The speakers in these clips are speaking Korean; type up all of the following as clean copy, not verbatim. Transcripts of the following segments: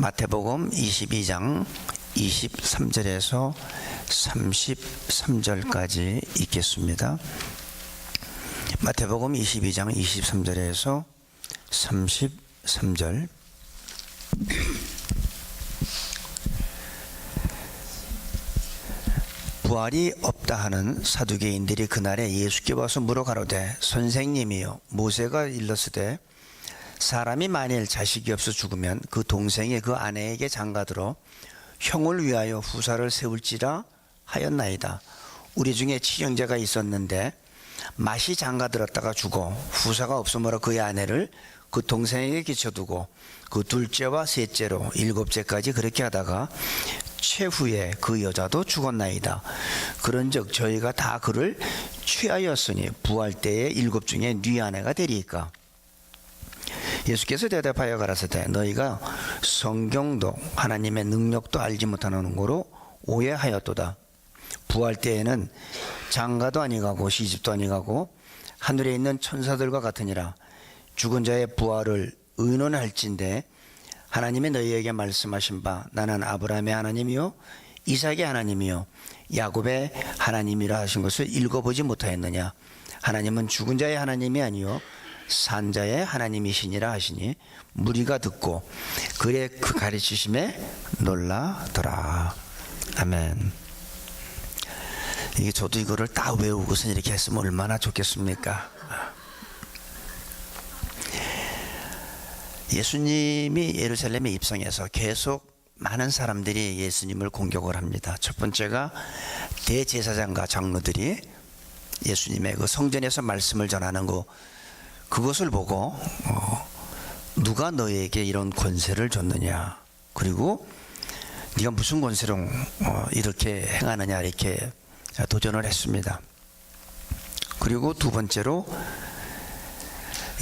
마태복음 22장 23절에서 33절까지 읽겠습니다. 마태복음 22장 23절에서 33절. 부활이 없다 하는 사두개인들이 그날에 예수께 와서 물어 가로되, 선생님이여, 모세가 일렀으되 사람이 만일 자식이 없어 죽으면 그 동생이 그 아내에게 장가들어 형을 위하여 후사를 세울지라 하였나이다. 우리 중에 친형제가 있었는데 맏이 장가들었다가 죽어 후사가 없으므로 그의 아내를 그 동생에게 끼쳐두고 그 둘째와 셋째로 일곱째까지 그렇게 하다가 최후에 그 여자도 죽었나이다. 그런즉 저희가 다 그를 취하였으니 부활 때에 일곱 중에 네 아내가 되리이까. 예수께서 대답하여 가라사대, 너희가 성경도 하나님의 능력도 알지 못하는 거로 오해하였도다. 부활 때에는 장가도 아니가고 시집도 아니가고 하늘에 있는 천사들과 같으니라. 죽은 자의 부활을 의논할진대 하나님이 너희에게 말씀하신 바 나는 아브라함의 하나님이요 이삭의 하나님이요 야곱의 하나님이라 하신 것을 읽어보지 못하였느냐. 하나님은 죽은 자의 하나님이 아니요 산 자의 하나님이시니라 하시니 무리가 듣고 그의 그 가르치심에 놀라더라. 아멘. 이게 저도 이거를 딱 외우고서 이렇게 했으면 얼마나 좋겠습니까? 예수님이 예루살렘에 입성해서 계속 많은 사람들이 예수님을 공격을 합니다. 첫 번째가 대제사장과 장로들이 예수님의 그 성전에서 말씀을 전하는 그것을 보고 누가 너에게 이런 권세를 줬느냐, 그리고 네가 무슨 권세로 이렇게 행하느냐, 이렇게 도전을 했습니다. 그리고 두 번째로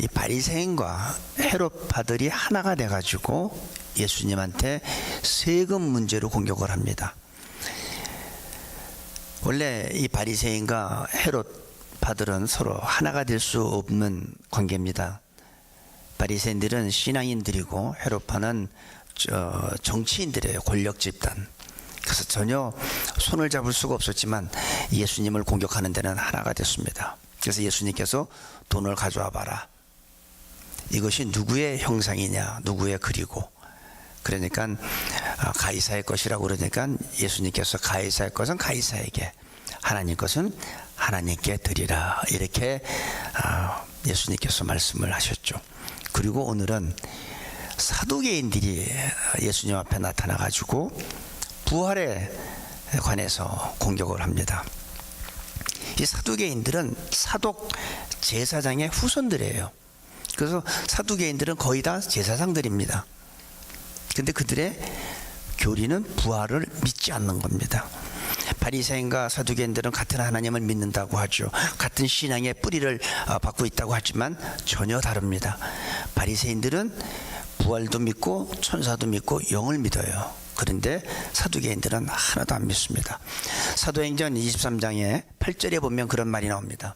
이 바리새인과 헤롯파들이 하나가 돼가지고 예수님한테 세금 문제로 공격을 합니다. 원래 이 바리새인과 헤롯파들은 서로 하나가 될 수 없는 관계입니다. 바리새인들은 신앙인들이고 헤롯파는 정치인들이에요. 권력 집단. 그래서 전혀 손을 잡을 수가 없었지만 예수님을 공격하는 데는 하나가 됐습니다. 그래서 예수님께서 돈을 가져와 봐라. 이것이 누구의 형상이냐, 누구의 글이고, 그러니까 가이사의 것이라고 그러니까 예수님께서 가이사의 것은 가이사에게, 하나님 것은 하나님께 드리라, 이렇게 예수님께서 말씀을 하셨죠. 그리고 오늘은 사두개인들이 예수님 앞에 나타나 가지고 부활에 관해서 공격을 합니다. 이 사두개인들은 사독 제사장의 후손들이에요. 그래서 사두개인들은 거의 다 제사장들입니다. 근데 그들의 교리는 부활을 믿지 않는 겁니다. 바리새인과 사두개인들은 같은 하나님을 믿는다고 하죠. 같은 신앙의 뿌리를 받고 있다고 하지만 전혀 다릅니다. 바리새인들은 부활도 믿고 천사도 믿고 영을 믿어요. 그런데 사두개인들은 하나도 안 믿습니다. 사도행전 23장에 8절에 보면 그런 말이 나옵니다.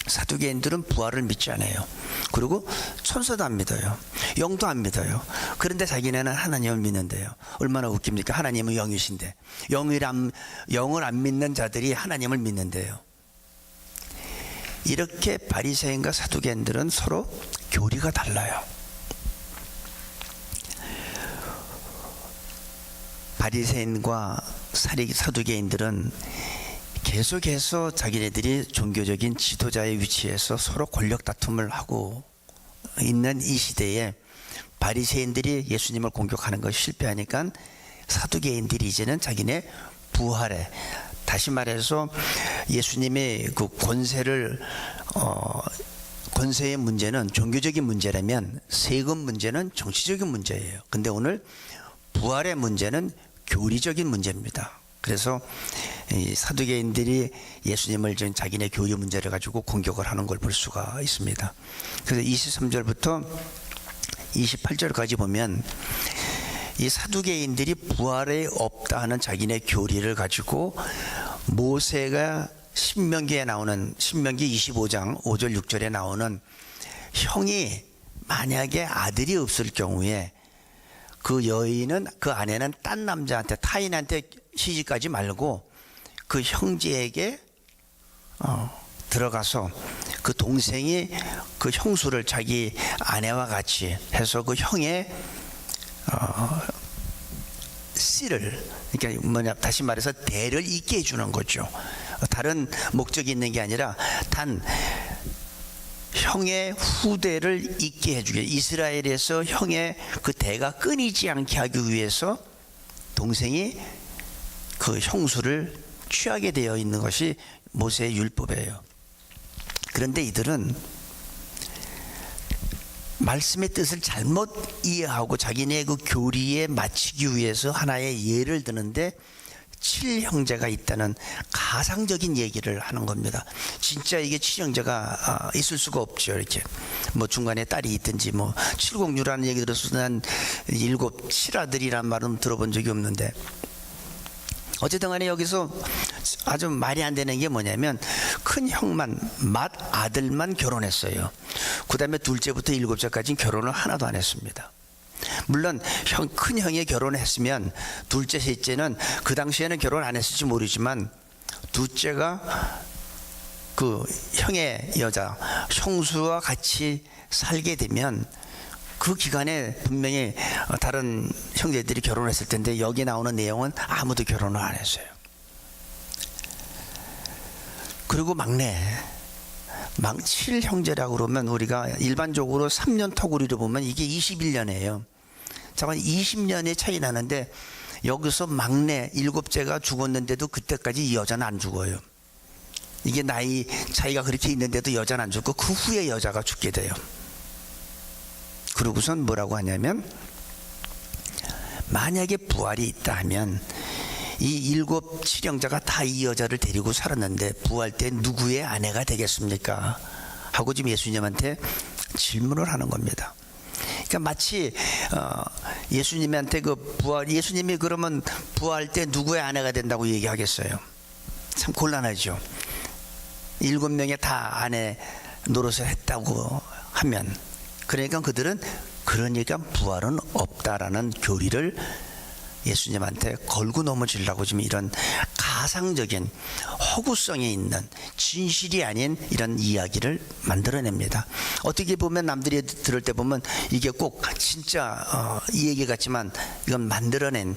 사두개인들은 부활을 믿지 않아요. 그리고 천사도 안 믿어요. 영도 안 믿어요. 그런데 자기네는 하나님을 믿는데요. 얼마나 웃깁니까? 하나님은 영이신데 영을 안 믿는 자들이 하나님을 믿는데요. 이렇게 바리새인과 사두개인들은 서로 교리가 달라요. 바리새인과 사두개인들은 계속해서 자기네들이 종교적인 지도자의 위치에서 서로 권력 다툼을 하고 있는 이 시대에 바리새인들이 예수님을 공격하는 것이 실패하니까 사두개인들이 이제는 자기네 부활에, 다시 말해서 예수님의 그 권세의 문제는 종교적인 문제라면 세금 문제는 정치적인 문제예요. 근데 오늘 부활의 문제는 교리적인 문제입니다. 그래서 이 사두개인들이 예수님을 자기네 교리 문제를 가지고 공격을 하는 걸 볼 수가 있습니다. 그래서 23절부터 28절까지 보면 이 사두개인들이 부활에 없다 하는 자기네 교리를 가지고 모세가 신명기 25장 5절 6절에 나오는 형이 만약에 아들이 없을 경우에 그 여인은 그 아내는 딴 남자한테 타인한테 시집가지 말고 그 형제에게 들어가서 그 동생이 그 형수를 자기 아내와 같이 해서 그 형의 씨를, 그러니까 뭐냐, 다시 말해서 대를 잇게 해주는 거죠. 다른 목적이 있는 게 아니라 단 형의 후대를 잇게 해주게, 이스라엘에서 형의 그 대가 끊이지 않게 하기 위해서 동생이 그 형수를 취하게 되어 있는 것이 모세의 율법이에요. 그런데 이들은 말씀의 뜻을 잘못 이해하고 자기네 그 교리에 맞추기 위해서 하나의 예를 드는데 7형제가 있다는 가상적인 얘기를 하는 겁니다. 진짜 이게 7형제가 있을 수가 없죠. 이렇게 뭐 중간에 딸이 있든지, 뭐 706라는 얘기 들어서 난 7 7아들이란 말은 들어본 적이 없는데, 어쨌든 간에 여기서 아주 말이 안 되는 게 뭐냐면 큰 형만, 맏아들만 결혼했어요. 그 다음에 둘째부터 7째까지는 결혼을 하나도 안 했습니다. 물론 큰 형이 결혼했으면 둘째, 셋째는 그 당시에는 결혼 안 했을지 모르지만 둘째가 그 형의 여자 형수와 같이 살게 되면 그 기간에 분명히 다른 형제들이 결혼했을 텐데, 여기 나오는 내용은 아무도 결혼을 안 했어요. 그리고 막내 7형제라고 그러면 우리가 일반적으로 3년 터구리로 보면 이게 21년이에요. 잠깐 20년의 차이 나는데, 여기서 막내 7째가 죽었는데도 그때까지 이 여자는 안 죽어요. 이게 나이 차이가 그렇게 있는데도 여자는 안 죽고 그 후에 여자가 죽게 돼요. 그러고선 뭐라고 하냐면, 만약에 부활이 있다 하면 이 7형제가 다 이 여자를 데리고 살았는데 부활 때 누구의 아내가 되겠습니까? 하고 지금 예수님한테 질문을 하는 겁니다. 그러니까 마치 예수님한테 예수님이 그러면 부활 때 누구의 아내가 된다고 얘기하겠어요? 참 곤란하죠. 7명의 다 아내 노릇을 했다고 하면, 그러니까 그들은 그러니까 부활은 없다라는 교리를 예수님한테 걸고 넘어지려고 지금 이런 가상적인 허구성이 있는, 진실이 아닌 이런 이야기를 만들어냅니다. 어떻게 보면 남들이 들을 때 보면 이게 꼭 진짜 이 얘기 같지만 이건 만들어낸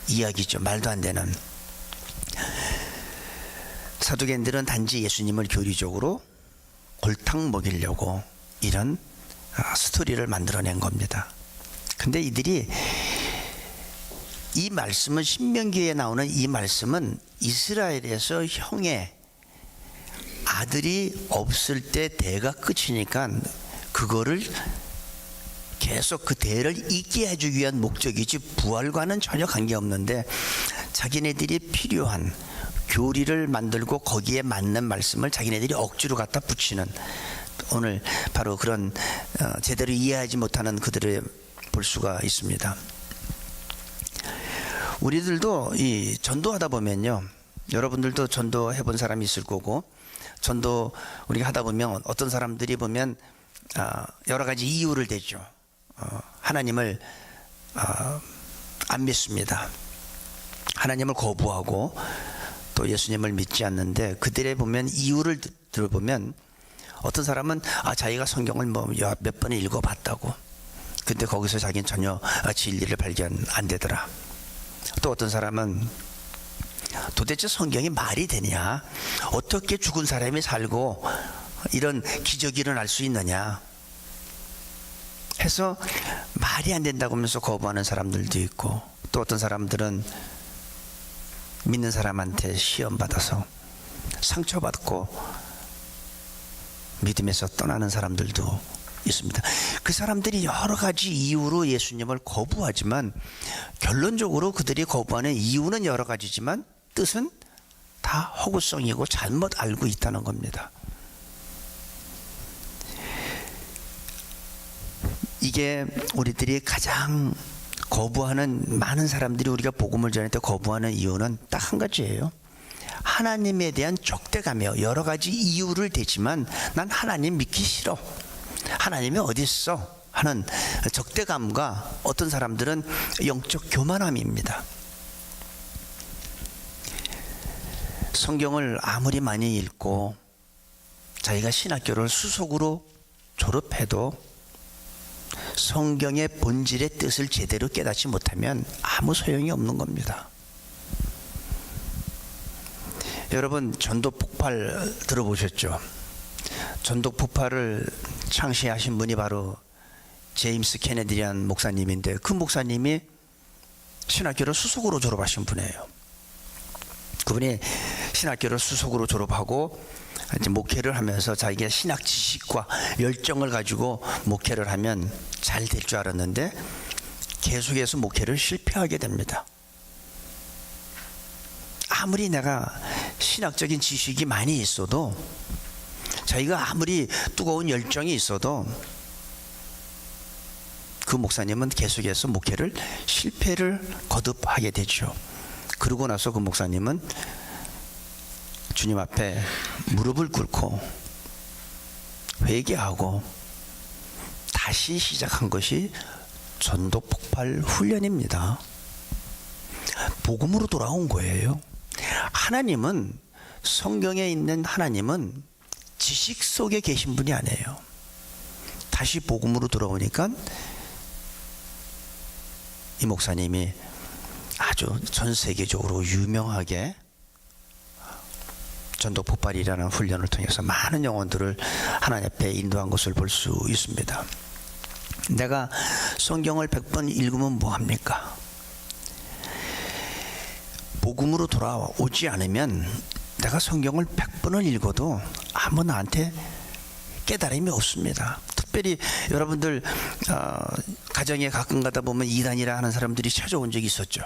이야기죠. 말도 안 되는. 사두개인들은 단지 예수님을 교리적으로 골탕 먹이려고 이런 스토리를 만들어낸 겁니다. 근데 이들이 이 말씀은, 신명기에 나오는 이 말씀은 이스라엘에서 형의 아들이 없을 때 대가 끝이니까 그거를 계속 그 대를 잇게 해주기 위한 목적이지 부활과는 전혀 관계없는데, 자기네들이 필요한 교리를 만들고 거기에 맞는 말씀을 자기네들이 억지로 갖다 붙이는, 오늘 바로 그런 제대로 이해하지 못하는 그들을 볼 수가 있습니다. 우리들도 이 전도하다 보면요, 여러분들도 전도 해본 사람이 있을 거고, 전도 우리가 하다 보면 어떤 사람들이 보면 여러 가지 이유를 대죠. 하나님을 안 믿습니다. 하나님을 거부하고 또 예수님을 믿지 않는데, 그들의 보면 이유를 들어보면 어떤 사람은 자기가 성경을 뭐 몇 번을 읽어봤다고, 근데 거기서 자기는 전혀 진리를 발견 안 되더라. 또 어떤 사람은 도대체 성경이 말이 되냐, 어떻게 죽은 사람이 살고 이런 기적이 일어날 수 있느냐 해서 말이 안 된다고 하면서 거부하는 사람들도 있고, 또 어떤 사람들은 믿는 사람한테 시험 받아서 상처받고 믿음에서 떠나는 사람들도 있습니다. 그 사람들이 여러 가지 이유로 예수님을 거부하지만, 결론적으로 그들이 거부하는 이유는 여러 가지지만 뜻은 다 허구성이고 잘못 알고 있다는 겁니다. 이게 우리들이 가장 거부하는, 많은 사람들이 우리가 복음을 전할 때 거부하는 이유는 딱 한 가지예요. 하나님에 대한 적대감이에요. 여러 가지 이유를 대지만 난 하나님 믿기 싫어, 하나님이 어디 있어 하는 적대감과 어떤 사람들은 영적 교만함입니다. 성경을 아무리 많이 읽고 자기가 신학교를 수석으로 졸업해도 성경의 본질의 뜻을 제대로 깨닫지 못하면 아무 소용이 없는 겁니다. 여러분, 전도 폭발 들어보셨죠? 전도 폭발을 창시하신 분이 바로 제임스 케네디라는 목사님인데, 그 목사님이 신학교를 수석으로 졸업하신 분이에요. 그분이 신학교를 수석으로 졸업하고 이제 목회를 하면서 자기가 신학 지식과 열정을 가지고 목회를 하면 잘 될 줄 알았는데 계속해서 목회를 실패하게 됩니다. 아무리 내가 신학적인 지식이 많이 있어도, 자기가 아무리 뜨거운 열정이 있어도 그 목사님은 계속해서 목회를 실패를 거듭하게 되죠. 그러고 나서 그 목사님은 주님 앞에 무릎을 꿇고 회개하고 다시 시작한 것이 전도 폭발 훈련입니다. 복음으로 돌아온 거예요. 하나님은, 성경에 있는 하나님은 지식 속에 계신 분이 아니에요. 다시 복음으로 돌아오니까 이 목사님이 아주 전 세계적으로 유명하게 전도 폭발이라는 훈련을 통해서 많은 영혼들을 하나님 앞에 인도한 것을 볼 수 있습니다. 내가 성경을 100번 읽으면 뭐합니까? 복음으로 돌아오지 않으면 내가 성경을 100번을 읽어도 아무 나한테 깨달음이 없습니다. 특별히 여러분들 가정에 가끔 가다 보면 이단이라 하는 사람들이 찾아온 적이 있었죠.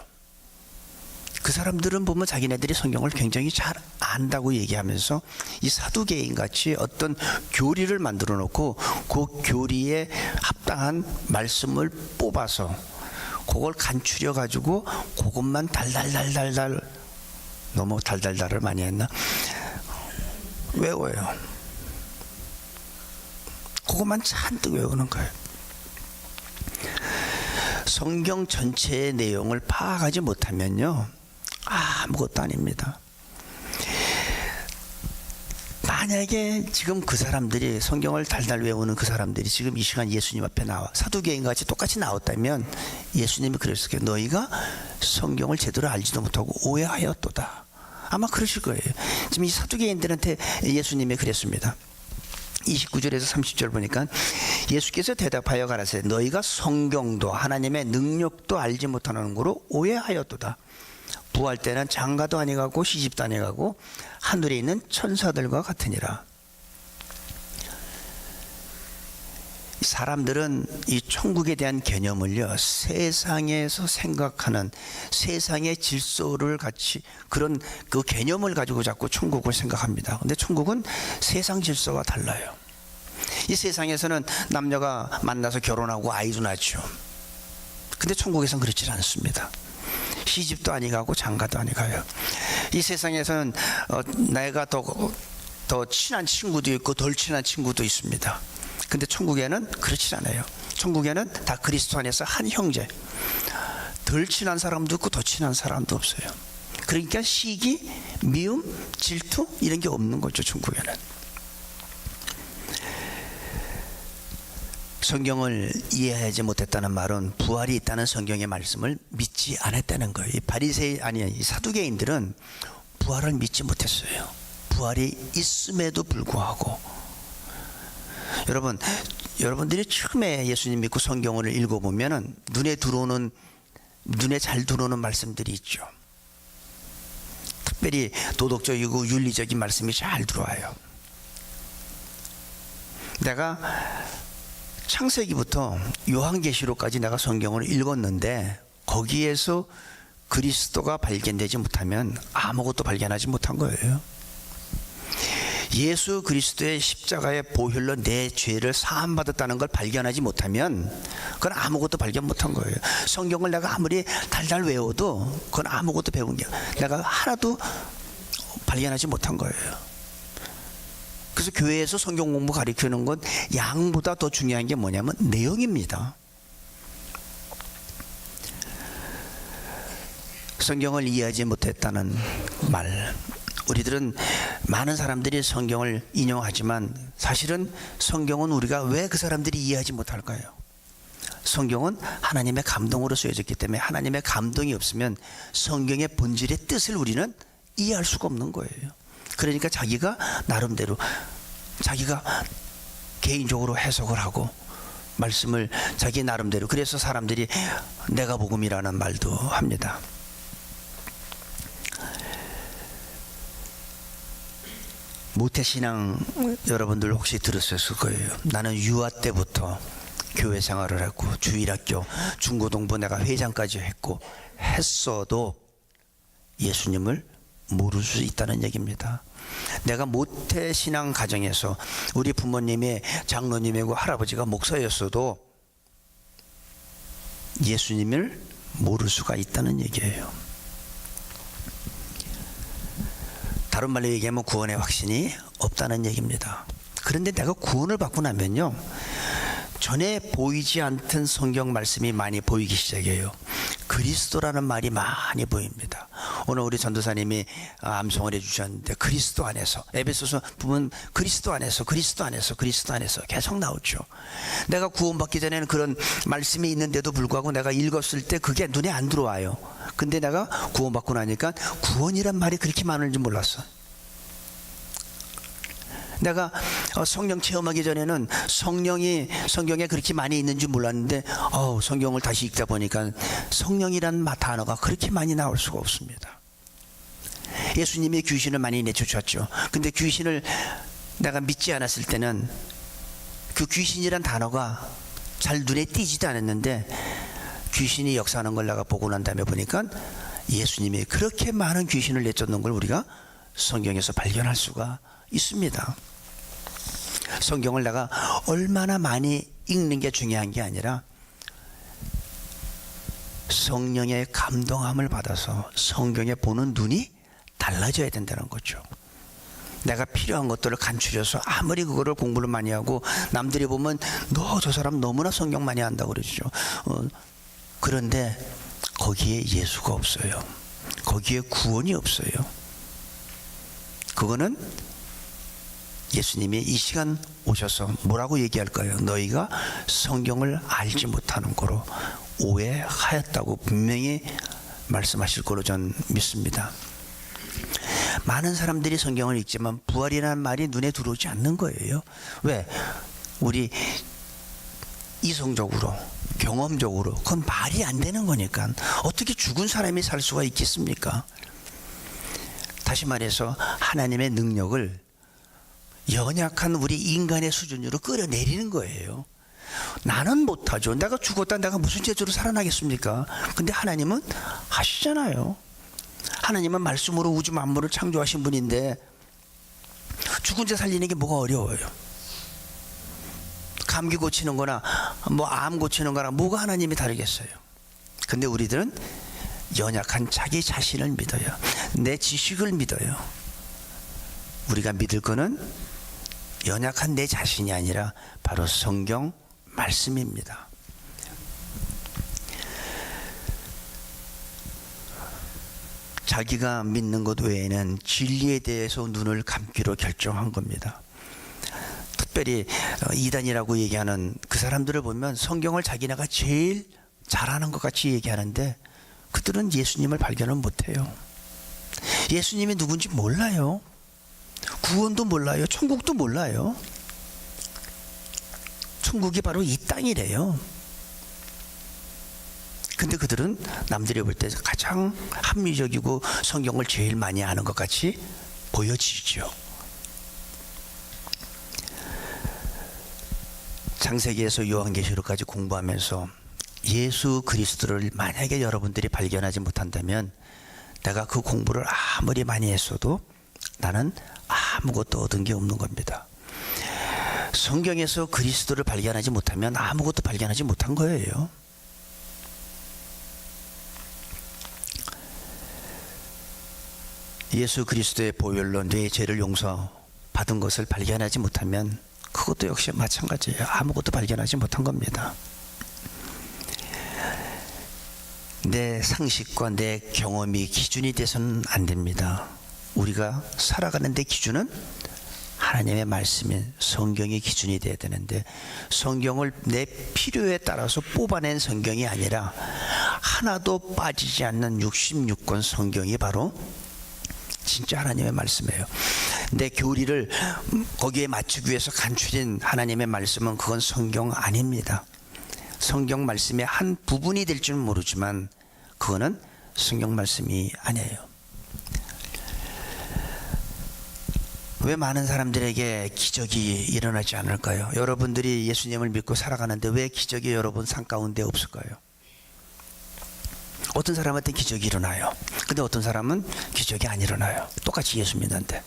그 사람들은 보면 자기네들이 성경을 굉장히 잘 안다고 얘기하면서 이 사두개인 같이 어떤 교리를 만들어 놓고 그 교리에 합당한 말씀을 뽑아서 그걸 간추려 가지고 그것만 달달달달달, 너무 달달달을 많이 했나? 외워요. 그것만 잔뜩 외우는 거예요. 성경 전체의 내용을 파악하지 못하면요, 아무것도 아닙니다. 만약에 지금 그 사람들이, 성경을 달달 외우는 그 사람들이 지금 이 시간 예수님 앞에 나와 사두개인 같이 똑같이 나왔다면 예수님이 그랬을 거예요. 너희가 성경을 제대로 알지도 못하고 오해하였도다. 아마 그러실 거예요. 지금 이 사두개인들한테 예수님이 그랬습니다. 29절에서 30절 보니까 예수께서 대답하여 가라사대 너희가 성경도 하나님의 능력도 알지 못하는 거로 오해하였도다. 부활 때는 장가도 아니가고 시집도 아니가고 하늘에 있는 천사들과 같으니라. 사람들은 이 천국에 대한 개념을요, 세상에서 생각하는 세상의 질서를 같이, 그런 그 개념을 가지고 자꾸 천국을 생각합니다. 근데 천국은 세상 질서와 달라요. 이 세상에서는 남녀가 만나서 결혼하고 아이도 낳죠. 근데 천국에서는 그렇지 않습니다. 시집도 아니 가고 장가도 아니 가요. 이 세상에서는 내가 더 친한 친구도 있고 덜 친한 친구도 있습니다. 근데 천국에는 그렇지 않아요. 천국에는 다 그리스도 안에서 한 형제. 덜 친한 사람도 있고 더 친한 사람도 없어요. 그러니까 시기, 미움, 질투 이런 게 없는 거죠, 천국에는. 성경을 이해하지 못했다는 말은 부활이 있다는 성경의 말씀을 믿지 않았다는 거예요. 이 사두개인들은 부활을 믿지 못했어요. 부활이 있음에도 불구하고. 여러분들이 처음에 예수님 믿고 성경을 읽어보면 눈에 잘 들어오는 말씀들이 있죠. 특별히 도덕적이고 윤리적인 말씀이 잘 들어와요. 내가 창세기부터 요한계시록까지 내가 성경을 읽었는데 거기에서 그리스도가 발견되지 못하면 아무것도 발견하지 못한 거예요. 예수 그리스도의 십자가의 보혈로 내 죄를 사함받았다는 걸 발견하지 못하면 그건 아무것도 발견 못한 거예요. 성경을 내가 아무리 달달 외워도 그건 아무것도 배운 게 내가 하나도 발견하지 못한 거예요. 그래서 교회에서 성경 공부 가르치는 건 양보다 더 중요한 게 뭐냐면 내용입니다. 성경을 이해하지 못했다는 말. 우리들은 많은 사람들이 성경을 인용하지만 사실은 성경은 우리가 왜 그 사람들이 이해하지 못할까요? 성경은 하나님의 감동으로 쓰여졌기 때문에 하나님의 감동이 없으면 성경의 본질의 뜻을 우리는 이해할 수가 없는 거예요. 그러니까 자기가 나름대로 자기가 개인적으로 해석을 하고 말씀을 자기 나름대로, 그래서 사람들이 내가 복음이라는 말도 합니다. 모태신앙 여러분들 혹시 들었을 거예요. 나는 유아 때부터 교회 생활을 했고 주일학교, 중고등부 내가 회장까지 했어도 예수님을 모를 수 있다는 얘기입니다. 내가 모태신앙 가정에서 우리 부모님의 장로님이고 할아버지가 목사였어도 예수님을 모를 수가 있다는 얘기예요. 다른 말로 얘기하면 구원의 확신이 없다는 얘기입니다. 그런데 내가 구원을 받고 나면요, 전에 보이지 않던 성경 말씀이 많이 보이기 시작해요. 그리스도라는 말이 많이 보입니다. 오늘 우리 전도사님이 암송을 해주셨는데 그리스도 안에서, 에베소서 보면 그리스도 안에서 계속 나오죠. 내가 구원받기 전에는 그런 말씀이 있는데도 불구하고 내가 읽었을 때 그게 눈에 안 들어와요. 근데 내가 구원받고 나니까 구원이란 말이 그렇게 많은 줄 몰랐어. 내가 성령 체험하기 전에는 성령이 성경에 그렇게 많이 있는 줄 몰랐는데 성경을 다시 읽다 보니까 성령이란 단어가 그렇게 많이 나올 수가 없습니다. 예수님이 귀신을 많이 내쫓았죠. 근데 귀신을 내가 믿지 않았을 때는 그 귀신이란 단어가 잘 눈에 띄지도 않았는데 귀신이 역사하는 걸 내가 보고 난 다음에 보니까 예수님이 그렇게 많은 귀신을 내쫓는 걸 우리가 성경에서 발견할 수가 있습니다. 성경을 내가 얼마나 많이 읽는 게 중요한 게 아니라 성령의 감동함을 받아서 성경에 보는 눈이 달라져야 된다는 거죠. 내가 필요한 것들을 간추려서 아무리 그거를 공부를 많이 하고 남들이 보면 너 저 사람 너무나 성경 많이 한다고 그러죠. 그런데 거기에 예수가 없어요. 거기에 구원이 없어요. 그거는 예수님이 이 시간 오셔서 뭐라고 얘기할까요? 너희가 성경을 알지 못하는 거로 오해하였다고 분명히 말씀하실 거로 전 믿습니다. 많은 사람들이 성경을 읽지만 부활이라는 말이 눈에 들어오지 않는 거예요. 왜? 우리 이성적으로, 경험적으로 그건 말이 안 되는 거니까. 어떻게 죽은 사람이 살 수가 있겠습니까? 다시 말해서 하나님의 능력을 연약한 우리 인간의 수준으로 끌어내리는 거예요. 나는 못하죠. 내가 죽었다 내가 무슨 재주로 살아나겠습니까? 근데 하나님은 하시잖아요. 하나님은 말씀으로 우주 만물을 창조하신 분인데 죽은 자 살리는 게 뭐가 어려워요? 감기 고치는 거나 암 고치는 거나 뭐가 하나님이 다르겠어요? 근데 우리들은 연약한 자기 자신을 믿어요. 내 지식을 믿어요. 우리가 믿을 거는 연약한 내 자신이 아니라 바로 성경 말씀입니다. 자기가 믿는 것 외에는 진리에 대해서 눈을 감기로 결정한 겁니다. 특별히 이단이라고 얘기하는 그 사람들을 보면 성경을 자기네가 제일 잘하는 것 같이 얘기하는데 그들은 예수님을 발견을 못해요. 예수님이 누군지 몰라요. 구원도 몰라요. 천국도 몰라요. 천국이 바로 이 땅이래요. 근데 그들은 남들이 볼 때 가장 합리적이고 성경을 제일 많이 아는 것 같이 보여지죠. 창세기에서 요한계시록까지 공부하면서 예수 그리스도를 만약에 여러분들이 발견하지 못한다면 내가 그 공부를 아무리 많이 했어도 나는 아무것도 얻은 게 없는 겁니다. 성경에서 그리스도를 발견하지 못하면 아무것도 발견하지 못한 거예요. 예수 그리스도의 보혈로 내 죄를 받은 것을 발견하지 못하면 그것도 역시 마찬가지예요. 아무것도 발견하지 못한 겁니다. 내 상식과 내 경험이 기준이 돼서는 안 됩니다. 우리가 살아가는 데 기준은 하나님의 말씀인 성경이 기준이 돼야 되는데, 성경을 내 필요에 따라서 뽑아낸 성경이 아니라 하나도 빠지지 않는 66권 성경이 바로 진짜 하나님의 말씀이에요. 내 교리를 거기에 맞추기 위해서 간추린 하나님의 말씀은 그건 성경 아닙니다. 성경 말씀의 한 부분이 될 줄은 모르지만 그거는 성경 말씀이 아니에요. 왜 많은 사람들에게 기적이 일어나지 않을까요? 여러분들이 예수님을 믿고 살아가는데 왜 기적이 여러분 삶 가운데 없을까요? 어떤 사람한테 기적이 일어나요. 근데 어떤 사람은 기적이 안 일어나요. 똑같이 예수 믿는데.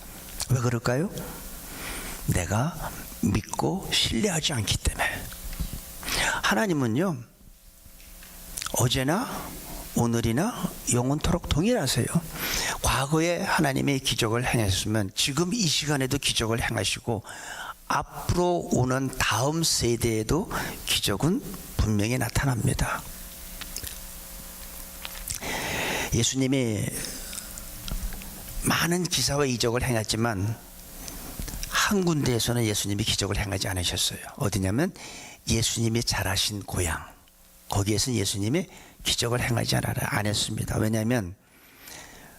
왜 그럴까요? 내가 믿고 신뢰하지 않기 때문에. 하나님은요, 어제나 오늘이나 영원토록 동일하세요. 과거에 하나님의 기적을 행하셨으면 지금 이 시간에도 기적을 행하시고 앞으로 오는 다음 세대에도 기적은 분명히 나타납니다. 예수님이 많은 기사와 이적을 행했지만 한 군데에서는 예수님이 기적을 행하지 않으셨어요. 어디냐면 예수님이 자라신 고향, 거기에서는 예수님이 기적을 행하지 안 했습니다. 왜냐하면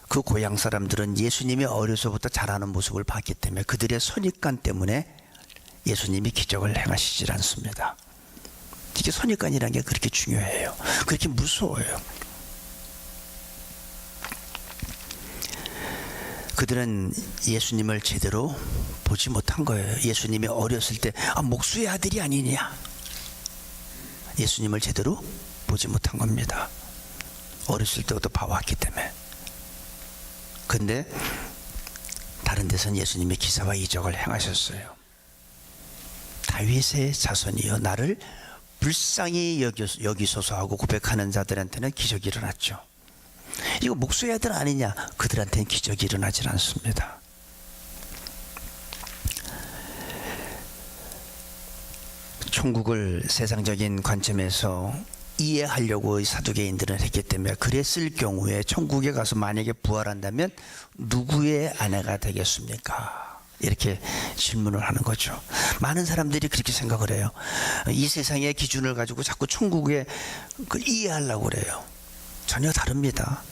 그 고향 사람들은 예수님이 어려서부터 자라는 모습을 봤기 때문에 그들의 선입관 때문에 예수님이 기적을 행하시질 않습니다. 이게 선입관이라는 게 그렇게 중요해요. 그렇게 무서워요. 그들은 예수님을 제대로 보지 못한 거예요. 예수님이 어렸을 때 목수의 아들이 아니냐, 예수님을 제대로 보지 못한 겁니다. 어렸을 때부터 봐왔기 때문에. 근데 다른 데서는 예수님이 기사와 이적을 행하셨어요. 다윗의 자손이여 나를 불쌍히 여기소서 하고 고백하는 자들한테는 기적이 일어났죠. 이거 목수의 아들 아니냐, 그들한테는 기적이 일어나질 않습니다. 천국을 세상적인 관점에서 이해하려고 사두개인들은 했기 때문에, 그랬을 경우에 천국에 가서 만약에 부활한다면 누구의 아내가 되겠습니까? 이렇게 질문을 하는 거죠. 많은 사람들이 그렇게 생각을 해요. 이 세상의 기준을 가지고 자꾸 천국에 이해하려고 그래요. 전혀 다릅니다.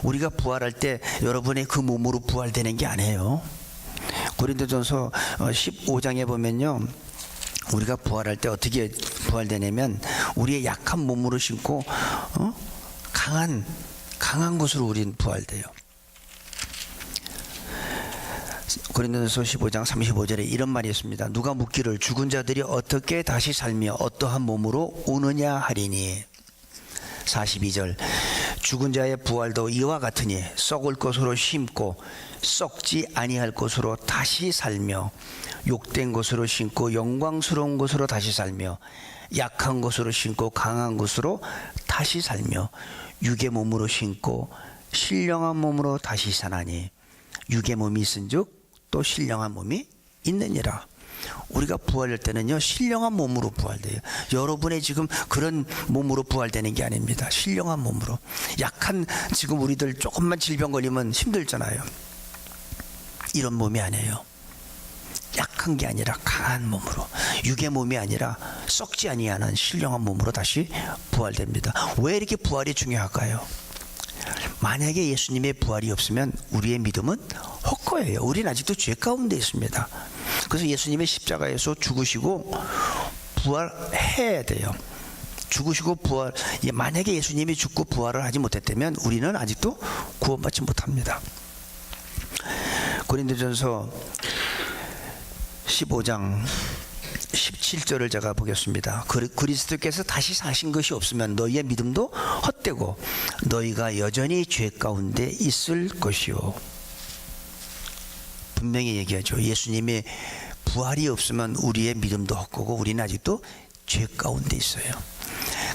우리가 부활할 때 여러분의 그 몸으로 부활되는 게 아니에요. 고린도전서 15장에 보면요, 우리가 부활할 때 어떻게 부활되냐면 우리의 약한 몸으로 신고 강한 것으로 우리는 부활돼요. 고린도전서 15장 35절에 이런 말이 있습니다. 누가 묻기를 죽은 자들이 어떻게 다시 살며 어떠한 몸으로 오느냐 하리니. 42절 죽은 자의 부활도 이와 같으니 썩을 것으로 심고 썩지 아니할 것으로 다시 살며 욕된 것으로 심고 영광스러운 것으로 다시 살며 약한 것으로 심고 강한 것으로 다시 살며 육의 몸으로 심고 신령한 몸으로 다시 사나니 육의 몸이 있은즉 또 신령한 몸이 있느니라. 우리가 부활할 때는요, 신령한 몸으로 부활돼요. 여러분의 지금 그런 몸으로 부활되는 게 아닙니다. 신령한 몸으로. 약한, 지금 우리들 조금만 질병 걸리면 힘들잖아요. 이런 몸이 아니에요. 약한 게 아니라 강한 몸으로, 육의 몸이 아니라 썩지 아니하는 신령한 몸으로 다시 부활됩니다. 왜 이렇게 부활이 중요할까요? 만약에 예수님의 부활이 없으면 우리의 믿음은 헛거예요. 우리는 아직도 죄 가운데 있습니다. 그래서 예수님의 십자가에서 죽으시고 부활해야 돼요. 죽으시고 부활, 만약에 예수님이 죽고 부활을 하지 못했다면 우리는 아직도 구원받지 못합니다. 고린도전서 15장 17절을 제가 보겠습니다. 그리스도께서 다시 사신 것이 없으면 너희의 믿음도 헛되고 너희가 여전히 죄 가운데 있을 것이요. 분명히 얘기하죠. 예수님의 부활이 없으면 우리의 믿음도 헛되고 우리는 아직도 죄 가운데 있어요.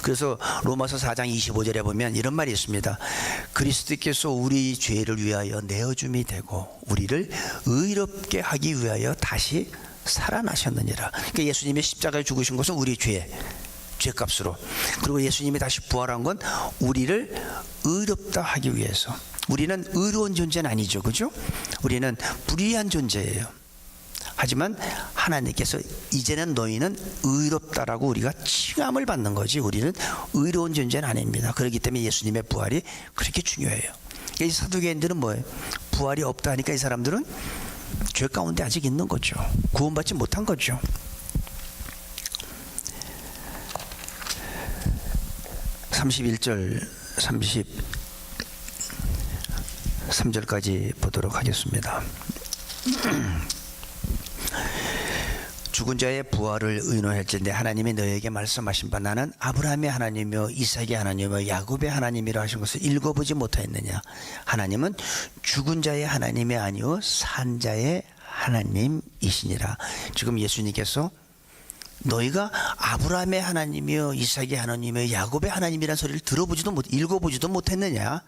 그래서 로마서 4장 25절에 보면 이런 말이 있습니다. 그리스도께서 우리 죄를 위하여 내어줌이 되고 우리를 의롭게 하기 위하여 다시 살아나셨느니라. 그러니까 예수님이 십자가에 죽으신 것은 우리 죄값으로, 그리고 예수님이 다시 부활한 건 우리를 의롭다 하기 위해서. 우리는 의로운 존재는 아니죠, 그죠? 우리는 불의한 존재예요. 하지만 하나님께서 이제는 너희는 의롭다라고 우리가 칭함을 받는 거지, 우리는 의로운 존재는 아닙니다. 그렇기 때문에 예수님의 부활이 그렇게 중요해요. 이 사두개인들은 뭐예요? 부활이 없다 하니까 이 사람들은 죄 가운데 아직 있는 거죠. 구원받지 못한 거죠. 31절 33절까지 보도록 하겠습니다. 죽은 자의 부활을 의논할진대 하나님이 너에게 말씀하신 바 나는 아브라함의 하나님이며 이삭의 하나님이며 야곱의 하나님이라 하신 것을 읽어보지 못하였느냐. 하나님은 죽은 자의 하나님이 아니요 산 자의 하나님이시니라. 지금 예수님께서 너희가 아브라함의 하나님이요 이삭의 하나님이요 야곱의 하나님이라는 소리를 읽어보지도 못했느냐.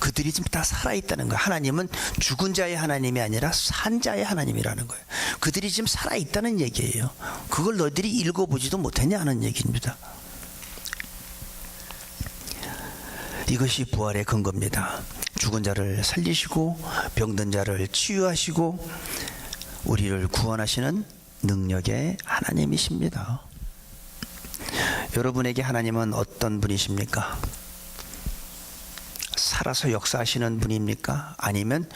그들이 지금 다 살아있다는 거예요. 하나님은 죽은 자의 하나님이 아니라 산 자의 하나님이라는 거예요. 그들이 지금 살아있다는 얘기예요. 그걸 너희들이 읽어보지도 못했냐 하는 얘기입니다. 이것이 부활의 근거입니다. 죽은 자를 살리시고 병든 자를 치유하시고 우리를 구원하시는 능력의 하나님이십니다. 여러분에게 하나님은 어떤 분이십니까? 살아서 역사하시는 분입니까? 아니면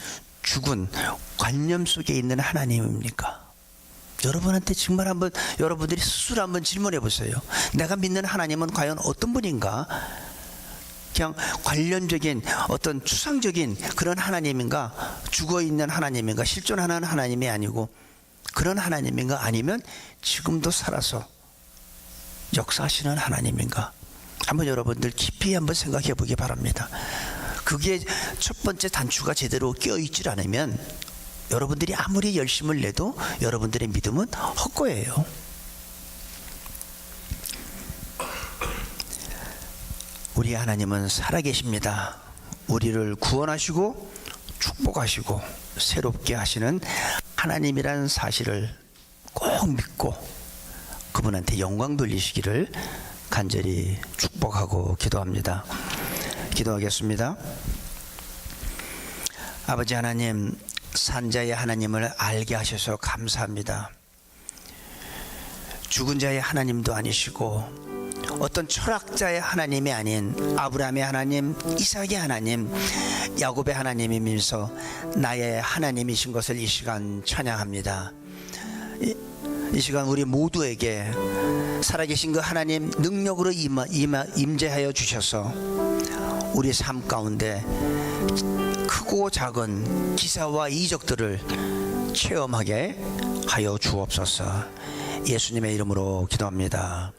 죽은 관념 속에 있는 하나님입니까? 여러분한테 정말 한번 여러분들이 스스로 한번 질문해 보세요. 내가 믿는 하나님은 과연 어떤 분인가? 그냥 관련적인 어떤 추상적인 그런 하나님인가? 죽어있는 하나님인가? 실존하는 하나님이 아니고 그런 하나님인가? 아니면 지금도 살아서 역사하시는 하나님인가? 한번 여러분들 깊이 한번 생각해 보기 바랍니다. 그게 첫 번째 단추가 제대로 끼어있질 않으면 여러분들이 아무리 열심을 내도 여러분들의 믿음은 헛거예요. 우리 하나님은 살아계십니다. 우리를 구원하시고 축복하시고 새롭게 하시는 하나님이라는 사실을 꼭 믿고 그분한테 영광 돌리시기를 간절히 축복하고 기도합니다. 기도하겠습니다. 아버지 하나님, 산자의 하나님을 알게 하셔서 감사합니다. 죽은 자의 하나님도 아니시고 어떤 철학자의 하나님이 아닌 아브라함의 하나님, 이삭의 하나님, 야곱의 하나님이면서 나의 하나님이신 것을 이 시간 찬양합니다. 이 시간 우리 모두에게 살아계신 그 하나님 능력으로 임재하여 주셔서 우리 삶 가운데 크고 작은 기사와 이적들을 체험하게 하여 주옵소서. 예수님의 이름으로 기도합니다.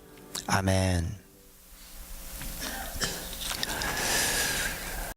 아멘.